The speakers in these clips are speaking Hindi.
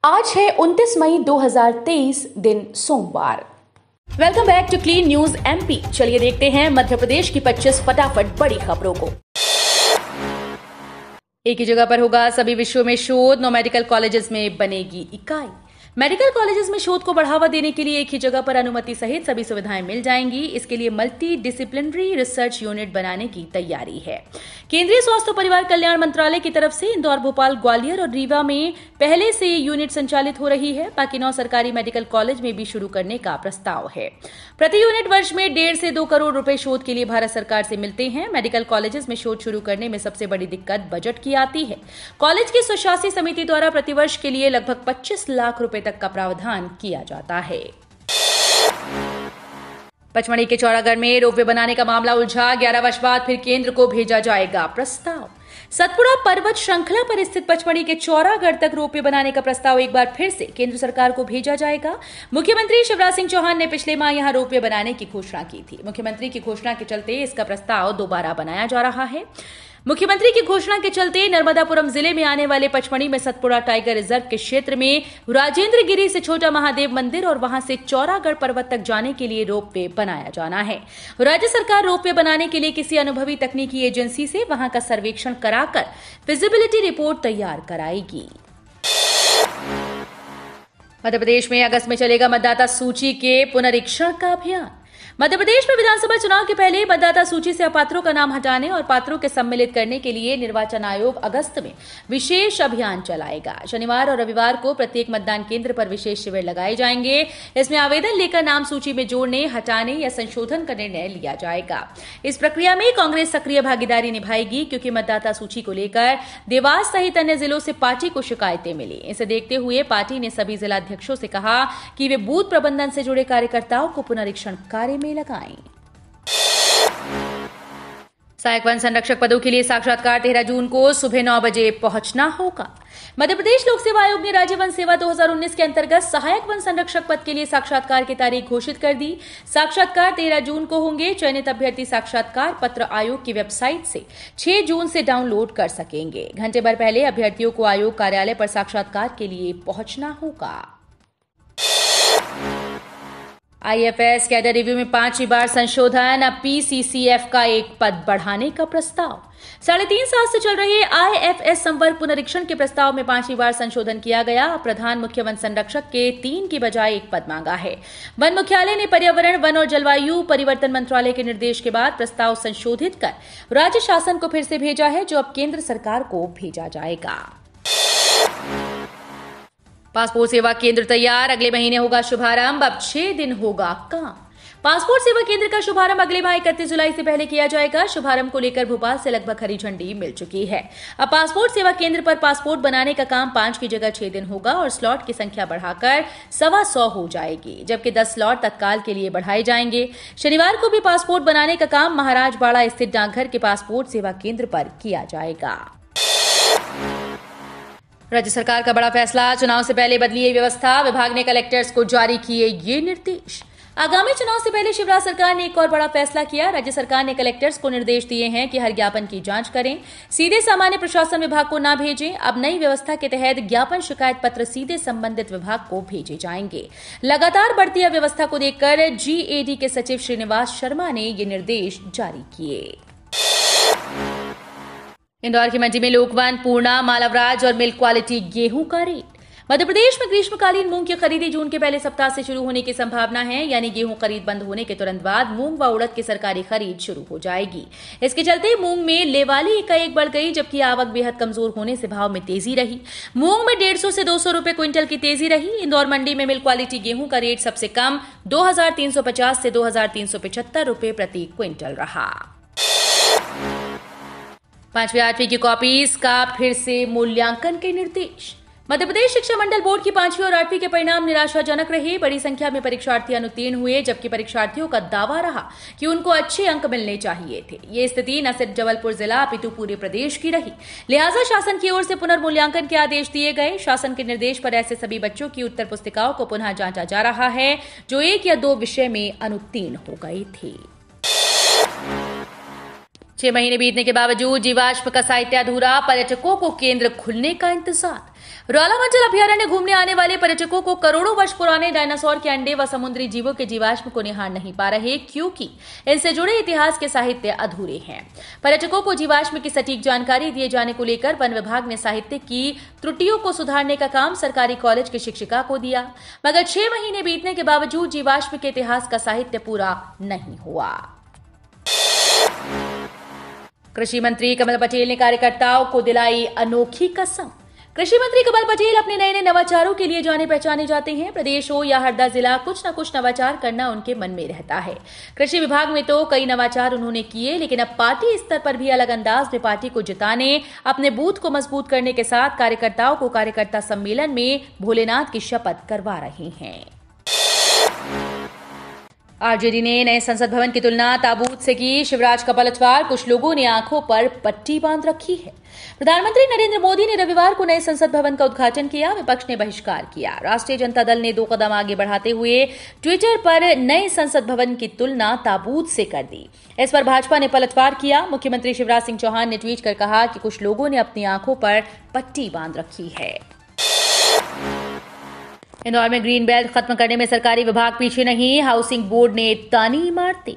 आज है 29 मई 2023 दिन सोमवार। Welcome back to clean news MP. चलिए देखते हैं मध्य प्रदेश की 25 फटाफट बड़ी खबरों को। एक ही जगह पर होगा सभी विषयों में शोध, 9 मेडिकल कॉलेजेस में बनेगी इकाई। मेडिकल कॉलेजेस में शोध को बढ़ावा देने के लिए एक ही जगह पर अनुमति सहित सभी सुविधाएं मिल जाएंगी। इसके लिए मल्टी डिसिप्लिनरी रिसर्च यूनिट बनाने की तैयारी है। केंद्रीय स्वास्थ्य और परिवार कल्याण मंत्रालय की तरफ से इंदौर, भोपाल, ग्वालियर और रीवा में पहले से ये यूनिट संचालित हो रही है। बाकी 9 सरकारी मेडिकल कॉलेज में भी शुरू करने का प्रस्ताव है। प्रति यूनिट वर्ष में 1.5 से 2 करोड़ रुपए शोध के लिए भारत सरकार से मिलते हैं। मेडिकल कॉलेजेस में शोध शुरू करने में सबसे बड़ी दिक्कत बजट की आती है। कॉलेज की स्वशासी समिति द्वारा प्रतिवर्ष के लिए लगभग 25 लाख रुपए तक का प्रावधान किया जाता है। पचमढ़ी के चौरागढ़ में रोपवे बनाने का मामला उलझा। 11 वर्ष बाद फिर केंद्र को भेजा जाएगा प्रस्ताव। सतपुड़ा पर्वत श्रृंखला पर स्थित पचमढ़ी के चौरागढ़ तक रोपवे बनाने का प्रस्ताव एक बार फिर से केंद्र सरकार को भेजा जाएगा। मुख्यमंत्री शिवराज सिंह चौहान ने पिछले माह यहां रोपवे बनाने की घोषणा की थी। मुख्यमंत्री की घोषणा के चलते इसका प्रस्ताव दोबारा बनाया जा रहा है। मुख्यमंत्री की घोषणा के चलते नर्मदापुरम जिले में आने वाले पचमढ़ी में सतपुड़ा टाइगर रिजर्व के क्षेत्र में राजेंद्र गिरी से छोटा महादेव मंदिर और वहां से चौरागढ़ पर्वत तक जाने के लिए रोपवे बनाया जाना है। राज्य सरकार रोपवे बनाने के लिए किसी अनुभवी तकनीकी एजेंसी से वहां का सर्वेक्षण कराकर फिजिबिलिटी रिपोर्ट तैयार कराएगी। मध्य प्रदेश में अगस्त में चलेगा मतदाता सूची के पुनरीक्षण का अभियान। मध्य प्रदेश में विधानसभा चुनाव के पहले मतदाता सूची से अपात्रों का नाम हटाने और पात्रों के सम्मिलित करने के लिए निर्वाचन आयोग अगस्त में विशेष अभियान चलाएगा। शनिवार और रविवार को प्रत्येक मतदान केंद्र पर विशेष शिविर लगाए जाएंगे। इसमें आवेदन लेकर नाम सूची में जोड़ने, हटाने या संशोधन का निर्णय लिया जाएगा। इस प्रक्रिया में कांग्रेस सक्रिय भागीदारी निभाएगी, क्योंकि मतदाता सूची को लेकर देवास सहित अन्य जिलों से पार्टी को शिकायतें मिली। इसे देखते हुए पार्टी ने सभी जिलाध्यक्षों से कहा कि वे बूथ प्रबंधन से जुड़े कार्यकर्ताओं को पुनरीक्षण कार्य में लगाएं। सहायक वन संरक्षक पदों के लिए साक्षात्कार 13 जून को सुबह 9 बजे पहुंचना होगा। मध्य प्रदेश लोक सेवा आयोग ने राज्य वन सेवा 2019 के अंतर्गत सहायक वन संरक्षक पद के लिए साक्षात्कार की तारीख घोषित कर दी। साक्षात्कार 13 जून को होंगे। चयनित अभ्यर्थी साक्षात्कार पत्र आयोग की वेबसाइट से 6 जून से डाउनलोड कर सकेंगे। घंटे भर पहले अभ्यर्थियों को आयोग कार्यालय पर साक्षात्कार के लिए पहुंचना होगा। आईएफएस कैडर रिव्यू में 5वीं बार संशोधन। अब पीसीसीएफ का एक पद बढ़ाने का प्रस्ताव। 3.5 साल से चल रहे आईएफएस संवर्ग पुनरीक्षण के प्रस्ताव में 5वीं बार संशोधन किया गया। प्रधान मुख्य वन संरक्षक के 3 की बजाय 1 पद मांगा है। वन मुख्यालय ने पर्यावरण, वन और जलवायु परिवर्तन मंत्रालय के निर्देश के बाद प्रस्ताव संशोधित कर राज्य शासन को फिर से भेजा है, जो अब केंद्र सरकार को भेजा जाएगा। पासपोर्ट सेवा केंद्र तैयार, अगले महीने होगा शुभारंभ। अब 6 दिन होगा काम। पासपोर्ट सेवा केंद्र का शुभारंभ अगले माह 31 जुलाई से पहले किया जाएगा। शुभारंभ को लेकर भोपाल से लगभग हरी झंडी मिल चुकी है। अब पासपोर्ट सेवा केंद्र पर पासपोर्ट बनाने का काम 5 की जगह 6 दिन होगा और स्लॉट की संख्या बढ़ाकर 125 हो जाएगी, जबकि 10 स्लॉट तत्काल के लिए बढ़ाए जाएंगे। शनिवार को भी पासपोर्ट बनाने का काम महाराजबाड़ा स्थित डाकघर के पासपोर्ट सेवा केंद्र पर किया जाएगा। राज्य सरकार का बड़ा फैसला, चुनाव से पहले बदली ये व्यवस्था। विभाग ने कलेक्टर्स को जारी किए ये निर्देश। आगामी चुनाव से पहले शिवराज सरकार ने एक और बड़ा फैसला किया। राज्य सरकार ने कलेक्टर्स को निर्देश दिए हैं कि हर ज्ञापन की जांच करें, सीधे सामान्य प्रशासन विभाग को न भेजें। अब नई व्यवस्था के तहत ज्ञापन शिकायत पत्र सीधे संबंधित विभाग को भेजे जाएंगे। लगातार बढ़ती अव्यवस्था को देखकर जीएडी के सचिव श्रीनिवास शर्मा ने ये निर्देश जारी किए। इंदौर की मंडी में लोकवन, पूर्णा, मालवराज और मिल्क क्वालिटी गेहूं का रेट। मध्य प्रदेश में ग्रीष्मकालीन मूंग की खरीदी जून के पहले सप्ताह से शुरू होने की संभावना है, यानी गेहूं खरीद बंद होने के तुरंत बाद मूंग व उड़द की सरकारी खरीद शुरू हो जाएगी। इसके चलते मूंग में लेवाली एकाएक बढ़ गई, जबकि आवक बेहद कमजोर होने से भाव में तेजी रही। मूंग में 150 से 200 रुपए क्विंटल की तेजी रही। इंदौर मंडी में मिल्क क्वालिटी गेहूं का रेट सबसे कम 2350 से 2375 रुपए प्रति क्विंटल रहा। 5वीं 8वीं की कॉपीज का फिर से मूल्यांकन के निर्देश। मध्य प्रदेश शिक्षा मंडल बोर्ड की 5वीं और 8वीं के परिणाम निराशाजनक रहे। बड़ी संख्या में परीक्षार्थी अनुत्तीर्ण हुए, जबकि परीक्षार्थियों का दावा रहा कि उनको अच्छे अंक मिलने चाहिए थे। ये स्थिति न सिर्फ जबलपुर जिला अपितु पूरे प्रदेश की रही। लिहाजा शासन की ओर से पुनर्मूल्यांकन के आदेश दिए गए। शासन के निर्देश पर ऐसे सभी बच्चों की उत्तर पुस्तिकाओं को पुनः जांचा जा रहा है जो 1 या 2 विषय में अनुत्तीर्ण हो गए थे। 6 महीने बीतने के बावजूद जीवाश्म का साहित्य अधूरा, पर्यटकों को केंद्र खुलने का इंतजार। रौलामंडल अभयारण्य घूमने आने वाले पर्यटकों को करोड़ों वर्ष पुराने डायनासोर के अंडे व समुद्री जीवों के जीवाश्म को निहार नहीं पा रहे, क्योंकि इनसे जुड़े इतिहास के साहित्य अधूरे हैं। पर्यटकों को जीवाश्म की सटीक जानकारी दिए जाने को लेकर वन विभाग ने साहित्य की त्रुटियों को सुधारने का काम सरकारी कॉलेज की शिक्षिका को दिया, मगर 6 महीने बीतने के बावजूद जीवाश्म के इतिहास का साहित्य पूरा नहीं हुआ। कृषि मंत्री कमल पटेल ने कार्यकर्ताओं को दिलाई अनोखी कसम। कृषि मंत्री कमल पटेल अपने नए नवाचारों के लिए जाने पहचाने जाते हैं। प्रदेश हो या हरदा जिला, कुछ न कुछ नवाचार करना उनके मन में रहता है। कृषि विभाग में तो कई नवाचार उन्होंने किए, लेकिन अब पार्टी स्तर पर भी अलग अंदाज में पार्टी को जिताने, अपने बूथ को मजबूत करने के साथ कार्यकर्ताओं को कार्यकर्ता सम्मेलन में भोलेनाथ की शपथ करवा रहे हैं। आरजेडी ने नए संसद भवन की तुलना ताबूत से की। शिवराज का पलटवार, कुछ लोगों ने आंखों पर पट्टी बांध रखी है। प्रधानमंत्री नरेंद्र मोदी ने रविवार को नए संसद भवन का उद्घाटन किया। विपक्ष ने बहिष्कार किया। राष्ट्रीय जनता दल ने 2 कदम आगे बढ़ाते हुए ट्विटर पर नए संसद भवन की तुलना ताबूत से कर दी। इस पर भाजपा ने पलटवार किया। मुख्यमंत्री शिवराज सिंह चौहान ने ट्वीट कर कहा कि कुछ लोगों ने अपनी आंखों पर पट्टी बांध रखी है। इंदौर में ग्रीन बेल्ट खत्म करने में सरकारी विभाग पीछे नहीं, हाउसिंग बोर्ड ने तानी इमारतें।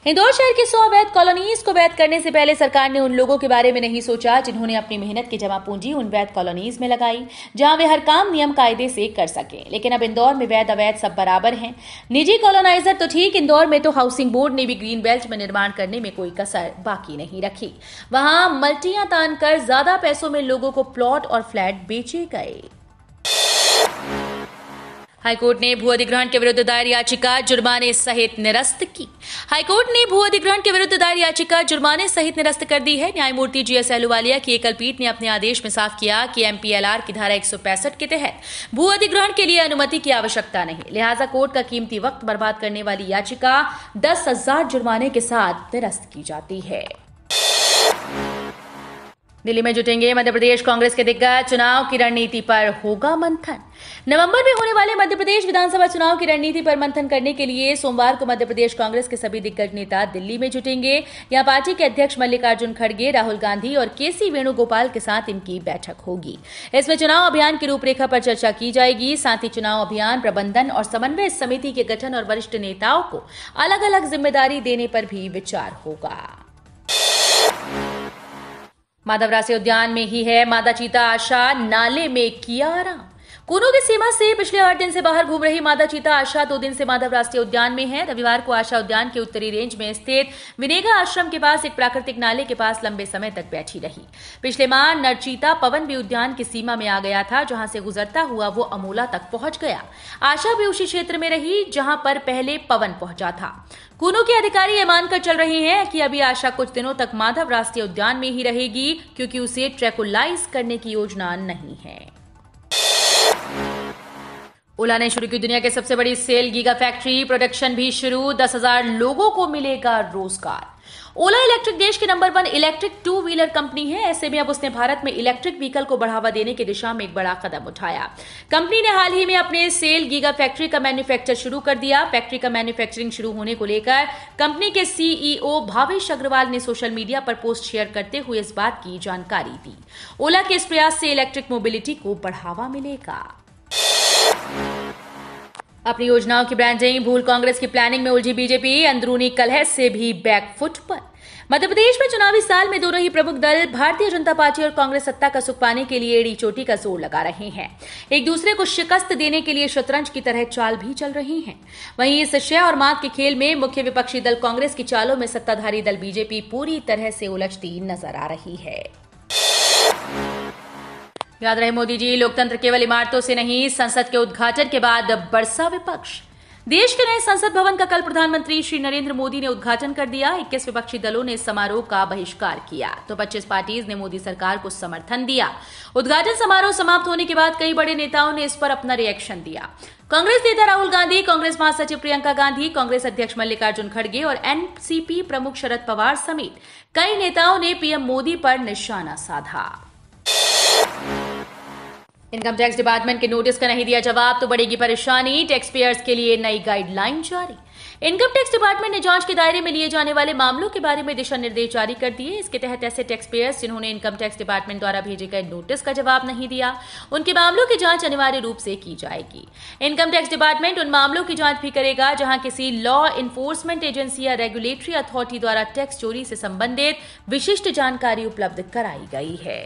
इंदौर शहर की 100 अवैध कॉलोनीज को वैध करने से पहले सरकार ने उन लोगों के बारे में नहीं सोचा जिन्होंने अपनी मेहनत की जमा पूंजी उन वैध कॉलोनीज में लगाई, जहां वे हर काम नियम कायदे से कर सके। लेकिन अब इंदौर में वैध अवैध सब बराबर हैं। निजी कॉलोनाइजर तो ठीक, इंदौर में तो हाउसिंग बोर्ड ने भी ग्रीन बेल्ट में निर्माण करने में कोई कसर बाकी नहीं रखी। वहां मल्टियां तानकर ज्यादा पैसों में लोगों को प्लॉट और फ्लैट बेचे गए। हाईकोर्ट ने भू अधिग्रहण के विरुद्ध दायर याचिका जुर्माने सहित निरस्त की। हाईकोर्ट ने भू अधिग्रहण के विरुद्ध दायर याचिका जुर्माने सहित निरस्त कर दी है। न्यायमूर्ति जीएस अहलूवालिया की एकल पीठ ने अपने आदेश में साफ किया कि एमपीएलआर की धारा 165 के तहत भू अधिग्रहण के लिए अनुमति की आवश्यकता नहीं, लिहाजा कोर्ट का कीमती वक्त बर्बाद करने वाली याचिका 10,000 जुर्माने के साथ निरस्त की जाती है। दिल्ली में जुटेंगे मध्य प्रदेश कांग्रेस के दिग्गज, चुनाव की रणनीति पर होगा मंथन। नवंबर में होने वाले मध्य प्रदेश विधानसभा चुनाव की रणनीति पर मंथन करने के लिए सोमवार को मध्य प्रदेश कांग्रेस के सभी दिग्गज नेता दिल्ली में जुटेंगे। यहां पार्टी के अध्यक्ष मल्लिकार्जुन खड़गे, राहुल गांधी और केसी वेणुगोपाल के साथ इनकी बैठक होगी। इसमें चुनाव अभियान की रूपरेखा पर चर्चा की जाएगी। साथ ही चुनाव अभियान प्रबंधन और समन्वय समिति के गठन और वरिष्ठ नेताओं को अलग अलग जिम्मेदारी देने पर भी विचार होगा। माधव राष्ट्रीय उद्यान में ही है मादा चीता आशा, नाले में किया आराम। कूनो की सीमा से पिछले 8 दिन से बाहर घूम रही मादा चीता आशा 2 दिन से माधव राष्ट्रीय उद्यान में है। रविवार को आशा उद्यान के उत्तरी रेंज में स्थित विनेगा आश्रम के पास एक प्राकृतिक नाले के पास लंबे समय तक बैठी रही। पिछले माह नर चीता पवन भी उद्यान की सीमा में आ गया था, जहां से गुजरता हुआ वो अमोला तक पहुंच गया। आशा भी उसी क्षेत्र में रही जहां पर पहले पवन पहुंचा था। कूनो के अधिकारी ये मानकर चल रहे हैं कि अभी आशा कुछ दिनों तक माधव राष्ट्रीय उद्यान में ही रहेगी, क्योंकि उसे ट्रैकुलाइज करने की योजना नहीं है। ओला ने शुरू की दुनिया के सबसे बड़ी सेल गीगा फैक्ट्री, प्रोडक्शन भी शुरू। 10,000 लोगों को मिलेगा रोजगार। ओला इलेक्ट्रिक देश की नंबर 1 इलेक्ट्रिक 2 व्हीलर कंपनी है। ऐसे में अब उसने भारत में इलेक्ट्रिक व्हीकल को बढ़ावा देने की दिशा में एक बड़ा कदम उठाया। कंपनी ने हाल ही में अपने सेल गीगा फैक्ट्री का मैन्युफैक्चर शुरू कर दिया। फैक्ट्री का मैन्युफैक्चरिंग शुरू होने को लेकर कंपनी के सीईओ भावेश अग्रवाल ने सोशल मीडिया पर पोस्ट शेयर करते हुए इस बात की जानकारी दी। ओला के इस प्रयास से इलेक्ट्रिक मोबिलिटी को बढ़ावा मिलेगा। अपनी योजनाओं की ब्रांडिंग भूल कांग्रेस की प्लानिंग में उलझी बीजेपी, अंदरूनी कलह से भी बैकफुट पर। मध्य प्रदेश में चुनावी साल में दोनों ही प्रमुख दल भारतीय जनता पार्टी और कांग्रेस सत्ता का सुख पाने के लिए एड़ी चोटी का जोर लगा रहे हैं। एक दूसरे को शिकस्त देने के लिए शतरंज की तरह चाल भी चल रही हैं। वहीं इस शय और मात के खेल में मुख्य विपक्षी दल कांग्रेस की चालों में सत्ताधारी दल बीजेपी पूरी तरह से उलझती नजर आ रही है। याद रहे मोदी जी, लोकतंत्र केवल इमारतों से नहीं, संसद के उद्घाटन के बाद बरसा विपक्ष। देश के नए संसद भवन का कल प्रधानमंत्री श्री नरेंद्र मोदी ने उद्घाटन कर दिया। 21 विपक्षी दलों ने इस समारोह का बहिष्कार किया तो 25 पार्टीज ने मोदी सरकार को समर्थन दिया। उद्घाटन समारोह समाप्त होने के बाद कई बड़े नेताओं ने इस पर अपना रिएक्शन दिया। कांग्रेस नेता राहुल गांधी, कांग्रेस महासचिव प्रियंका गांधी, कांग्रेस अध्यक्ष मल्लिकार्जुन खड़गे और एनसीपी प्रमुख शरद पवार समेत कई नेताओं ने पीएम मोदी पर निशाना साधा। इनकम टैक्स डिपार्टमेंट के नोटिस का नहीं दिया जवाब तो बढ़ेगी परेशानी, टैक्स पेयर्स के लिए नई गाइडलाइन जारी। इनकम टैक्स डिपार्टमेंट ने जांच के दायरे में लिए जाने वाले मामलों के बारे में दिशा निर्देश जारी कर दिए। इसके तहत ऐसे टैक्स पेयर्स जिन्होंने इनकम टैक्स डिपार्टमेंट द्वारा भेजे गए नोटिस का जवाब नहीं दिया, उनके मामलों की जांच अनिवार्य रूप से की जाएगी। इनकम टैक्स डिपार्टमेंट उन मामलों की जांच भी करेगा जहां किसी लॉ इन्फोर्समेंट एजेंसी या रेगुलेटरी अथॉरिटी द्वारा टैक्स चोरी से संबंधित विशिष्ट जानकारी उपलब्ध कराई गई है।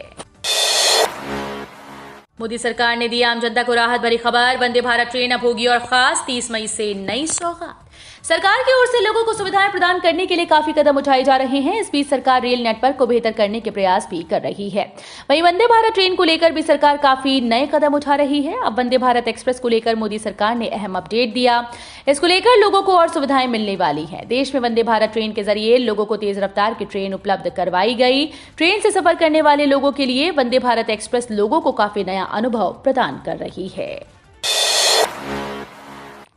मोदी सरकार ने दी आम जनता को राहत भरी खबर, वंदे भारत ट्रेन अब होगी और खास 30 मई से नई सौगात। सरकार की ओर से लोगों को सुविधाएं प्रदान करने के लिए काफी कदम उठाए जा रहे हैं। इस बीच सरकार रेल नेटवर्क को बेहतर करने के प्रयास भी कर रही है। वहीं वंदे भारत ट्रेन को लेकर भी सरकार काफी नए कदम उठा रही है। अब वंदे भारत एक्सप्रेस को लेकर मोदी सरकार ने अहम अपडेट दिया। इसको लेकर लोगों को और सुविधाएं मिलने वाली है। देश में वंदे भारत ट्रेन के जरिए लोगों को तेज रफ्तार की ट्रेन उपलब्ध करवाई गई। ट्रेन से सफर करने वाले लोगों के लिए वंदे भारत एक्सप्रेस लोगों को काफी नया अनुभव प्रदान कर रही है।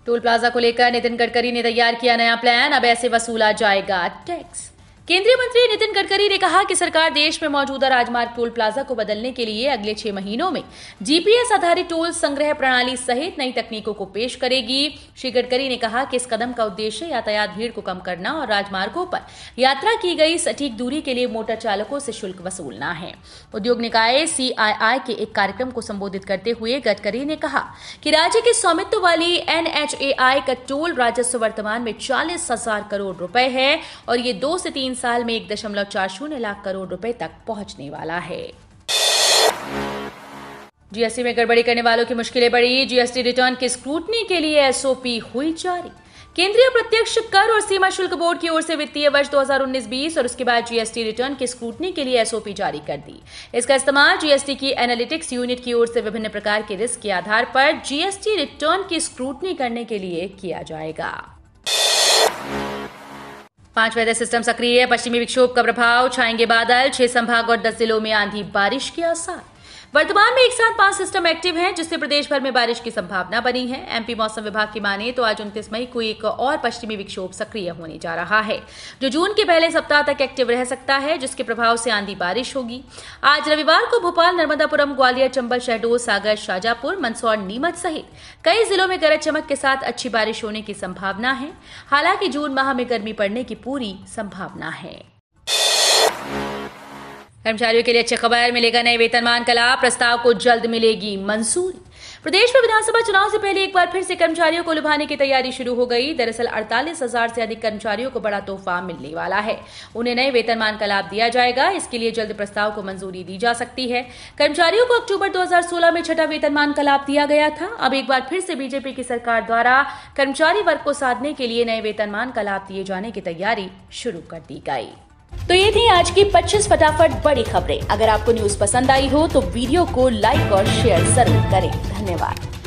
टोल प्लाजा को लेकर नितिन गडकरी ने तैयार किया नया प्लान, अब ऐसे वसूला जाएगा टैक्स। केंद्रीय मंत्री नितिन गडकरी ने कहा कि सरकार देश में मौजूदा राजमार्ग टोल प्लाजा को बदलने के लिए अगले 6 महीनों में जीपीएस आधारित टोल संग्रह प्रणाली सहित नई तकनीकों को पेश करेगी। श्री गडकरी ने कहा कि इस कदम का उद्देश्य यातायात भीड़ को कम करना और राजमार्गों पर यात्रा की गई सटीक दूरी के लिए मोटर चालकों से शुल्क वसूलना है। उद्योग निकाय CII के एक कार्यक्रम को संबोधित करते हुए गडकरी ने कहा कि राज्य के स्वामित्व वाली NHAI का टोल राजस्व वर्तमान में 40,000 करोड़ रुपए है और ये 2 से 3 साल में 1.40 लाख करोड़ रुपए तक पहुंचने वाला है। जीएसटी में गड़बड़ी करने वालों की मुश्किलें बढ़ी, जीएसटी रिटर्न की स्क्रूटनी के लिए एसओपी हुई जारी। केंद्रीय प्रत्यक्ष कर और सीमा शुल्क बोर्ड की ओर से वित्तीय वर्ष 2019-20 और उसके बाद जीएसटी रिटर्न की स्क्रूटनी के लिए एसओपी जारी कर दी। इसका इस्तेमाल जीएसटी की एनालिटिक्स यूनिट की ओर से विभिन्न प्रकार के रिस्क के आधार पर जीएसटी रिटर्न की स्क्रूटनी करने के लिए किया जाएगा। 5 वेदर सिस्टम सक्रिय, पश्चिमी विक्षोभ का प्रभाव, छाएंगे बादल, 6 संभाग और 10 जिलों में आंधी बारिश के आसार। वर्तमान में एक साथ 5 सिस्टम एक्टिव हैं, जिससे प्रदेश भर में बारिश की संभावना बनी है। एमपी मौसम विभाग की माने तो आज 29 मई को एक और पश्चिमी विक्षोभ सक्रिय होने जा रहा है, जो जून के पहले सप्ताह तक एक्टिव रह सकता है, जिसके प्रभाव से आंधी बारिश होगी। आज रविवार को भोपाल, नर्मदापुरम, ग्वालियर, चंबल, शहडोल, सागर, शाजापुर, मंदसौर, नीमच सहित कई जिलों में गरज चमक के साथ अच्छी बारिश होने की संभावना है। हालांकि जून माह में गर्मी पड़ने की पूरी संभावना है। कर्मचारियों के लिए अच्छी खबर, मिलेगा नए वेतनमान का लाभ, प्रस्ताव को जल्द मिलेगी मंजूरी। प्रदेश में विधानसभा चुनाव से पहले एक बार फिर से कर्मचारियों को लुभाने की तैयारी शुरू हो गई। दरअसल 48,000 से अधिक कर्मचारियों को बड़ा तोहफा मिलने वाला है। उन्हें नए वेतनमान का लाभ दिया जाएगा। इसके लिए जल्द प्रस्ताव को मंजूरी दी जा सकती है। कर्मचारियों को अक्टूबर 2016 में 6ठा वेतनमान का लाभ दिया गया था। अब एक बार फिर से बीजेपी की सरकार द्वारा कर्मचारी वर्ग को साधने के लिए नए वेतनमान का लाभ दिए जाने की तैयारी शुरू कर दी गई। तो ये थी आज की 25 फटाफट बड़ी खबरें। अगर आपको न्यूज पसंद आई हो तो वीडियो को लाइक और शेयर जरूर करें। धन्यवाद।